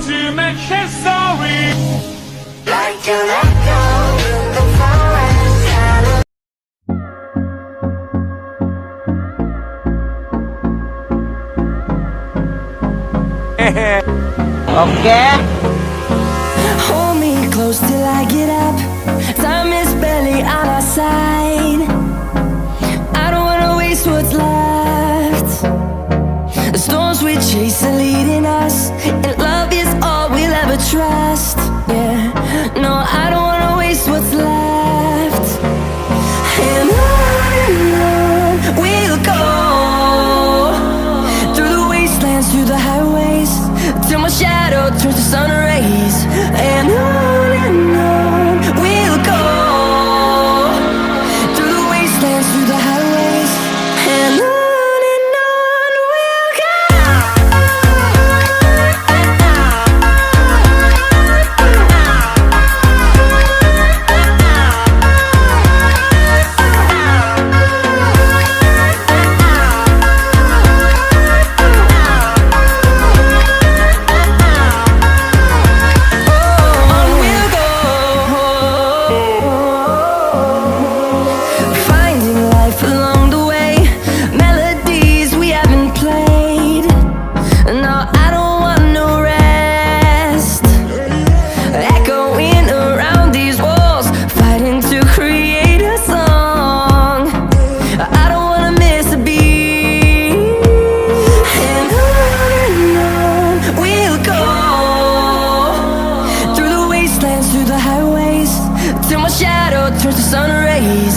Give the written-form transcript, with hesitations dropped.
to make his story. Like an echo in the forest, hallelujah. Okay. Hold me close till I get up. Time is barely on our side. I don't wanna waste what's left. The storms we chase are leading us, and love is all we'll ever trust. Yeah, no, I don't wanna waste what's left. And on we'll go, through the wastelands, through the highways, till my shadow turns to sun rays. And on we'll go, through the wastelands, through the highways, and on we'll go. On we'll go, finding life along the way, melodies we haven't played. No, I don't want no rest, echoing around these walls, fighting to create a song. I don't wanna miss a beat. And on we'll go, through the wastelands, through the highways, till my shadow turns to sun rays.